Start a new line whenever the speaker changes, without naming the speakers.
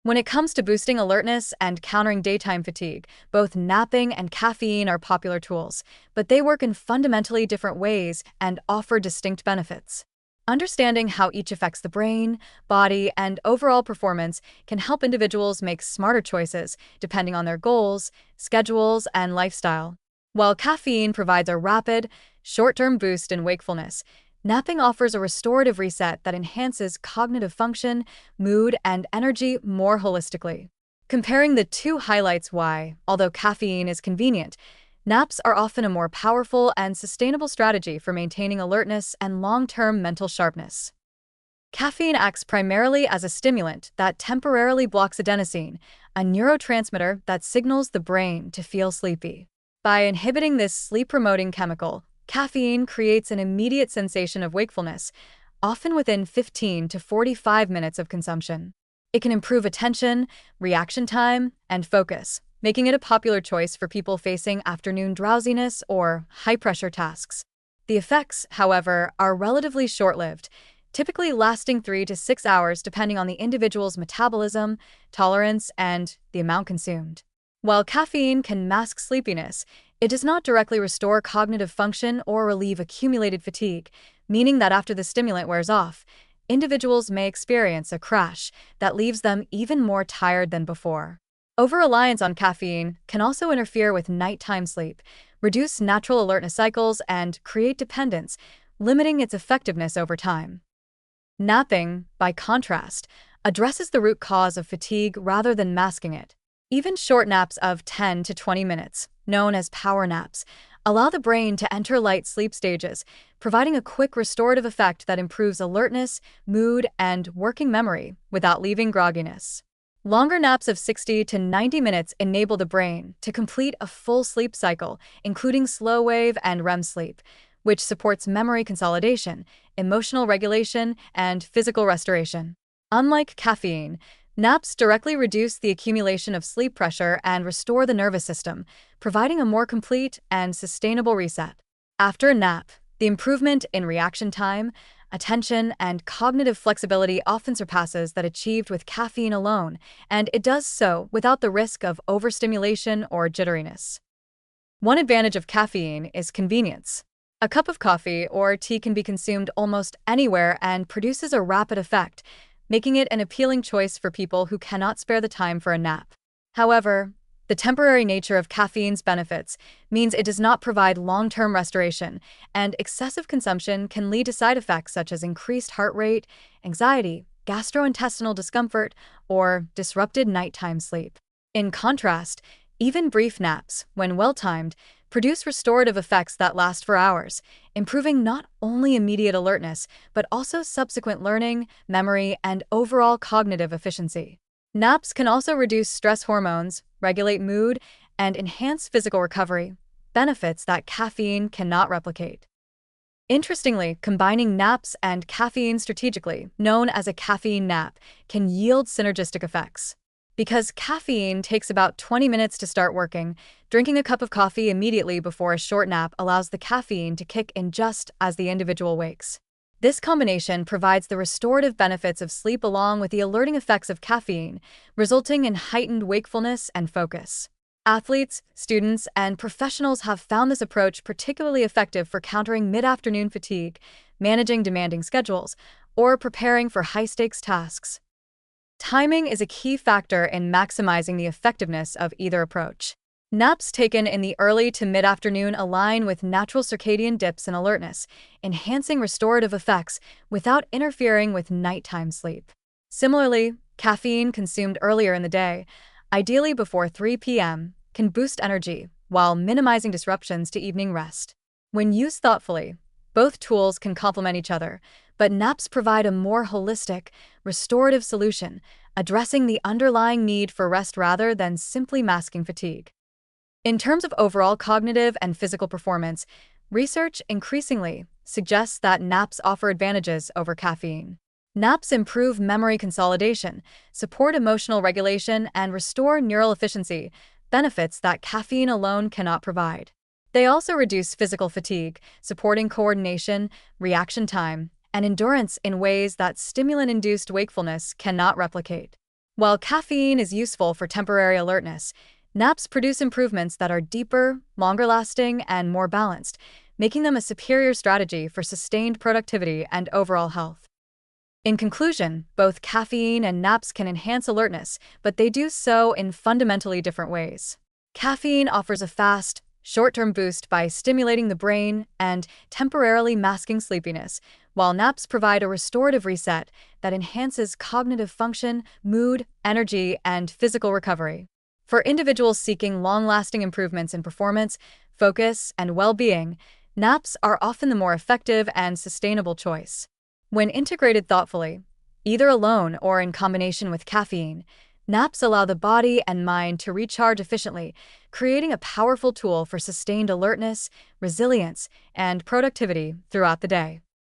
When it comes to boosting alertness and countering daytime fatigue, both napping and caffeine are popular tools, but they work in fundamentally different ways and offer distinct benefits. Understanding how each affects the brain, body, and overall performance can help individuals make smarter choices depending on their goals, schedules, and lifestyle. While caffeine provides a rapid, short-term boost in wakefulness, napping offers a restorative reset that enhances cognitive function, mood, and energy more holistically. Comparing the two highlights why, although caffeine is convenient, naps are often a more powerful and sustainable strategy for maintaining alertness and long-term mental sharpness. Caffeine acts primarily as a stimulant that temporarily blocks adenosine, a neurotransmitter that signals the brain to feel sleepy. By inhibiting this sleep-promoting chemical, caffeine creates an immediate sensation of wakefulness, often within 15 to 45 minutes of consumption. It can improve attention, reaction time, and focus, making it a popular choice for people facing afternoon drowsiness or high-pressure tasks. The effects, however, are relatively short-lived, typically lasting 3 to 6 hours depending on the individual's metabolism, tolerance, and the amount consumed. While caffeine can mask sleepiness, it does not directly restore cognitive function or relieve accumulated fatigue, meaning that after the stimulant wears off, individuals may experience a crash that leaves them even more tired than before. Over-reliance on caffeine can also interfere with nighttime sleep, reduce natural alertness cycles, and create dependence, limiting its effectiveness over time. Napping, by contrast, addresses the root cause of fatigue rather than masking it. Even short naps of 10 to 20 minutes, known as power naps, allow the brain to enter light sleep stages, providing a quick restorative effect that improves alertness, mood, and working memory without leaving grogginess. Longer naps of 60 to 90 minutes enable the brain to complete a full sleep cycle, including slow wave and REM sleep, which supports memory consolidation, emotional regulation, and physical restoration. Unlike caffeine, naps directly reduce the accumulation of sleep pressure and restore the nervous system, providing a more complete and sustainable reset. After a nap, the improvement in reaction time, attention, and cognitive flexibility often surpasses that achieved with caffeine alone, and it does so without the risk of overstimulation or jitteriness. One advantage of caffeine is convenience. A cup of coffee or tea can be consumed almost anywhere and produces a rapid effect, making it an appealing choice for people who cannot spare the time for a nap. However, the temporary nature of caffeine's benefits means it does not provide long-term restoration, and excessive consumption can lead to side effects such as increased heart rate, anxiety, gastrointestinal discomfort, or disrupted nighttime sleep. In contrast, even brief naps, when well-timed, produce restorative effects that last for hours, improving not only immediate alertness, but also subsequent learning, memory, and overall cognitive efficiency. Naps can also reduce stress hormones, regulate mood, and enhance physical recovery, benefits that caffeine cannot replicate. Interestingly, combining naps and caffeine strategically, known as a caffeine nap, can yield synergistic effects. Because caffeine takes about 20 minutes to start working, drinking a cup of coffee immediately before a short nap allows the caffeine to kick in just as the individual wakes. This combination provides the restorative benefits of sleep along with the alerting effects of caffeine, resulting in heightened wakefulness and focus. Athletes, students, and professionals have found this approach particularly effective for countering mid-afternoon fatigue, managing demanding schedules, or preparing for high-stakes tasks. Timing is a key factor in maximizing the effectiveness of either approach. Naps taken in the early to mid-afternoon align with natural circadian dips in alertness, enhancing restorative effects without interfering with nighttime sleep. Similarly, caffeine consumed earlier in the day, ideally before 3 p.m., can boost energy while minimizing disruptions to evening rest. When used thoughtfully, both tools can complement each other, but naps provide a more holistic, restorative solution, addressing the underlying need for rest rather than simply masking fatigue. In terms of overall cognitive and physical performance, research increasingly suggests that naps offer advantages over caffeine. Naps improve memory consolidation, support emotional regulation, and restore neural efficiency, benefits that caffeine alone cannot provide. They also reduce physical fatigue, supporting coordination, reaction time, and endurance in ways that stimulant-induced wakefulness cannot replicate. While caffeine is useful for temporary alertness, naps produce improvements that are deeper, longer lasting, and more balanced, making them a superior strategy for sustained productivity and overall health. In conclusion, both caffeine and naps can enhance alertness, but they do so in fundamentally different ways. Caffeine offers a fast, short-term boost by stimulating the brain and temporarily masking sleepiness, while naps provide a restorative reset that enhances cognitive function, mood, energy, and physical recovery. For individuals seeking long-lasting improvements in performance, focus, and well-being, naps are often the more effective and sustainable choice. When integrated thoughtfully, either alone or in combination with caffeine, naps allow the body and mind to recharge efficiently, creating a powerful tool for sustained alertness, resilience, and productivity throughout the day.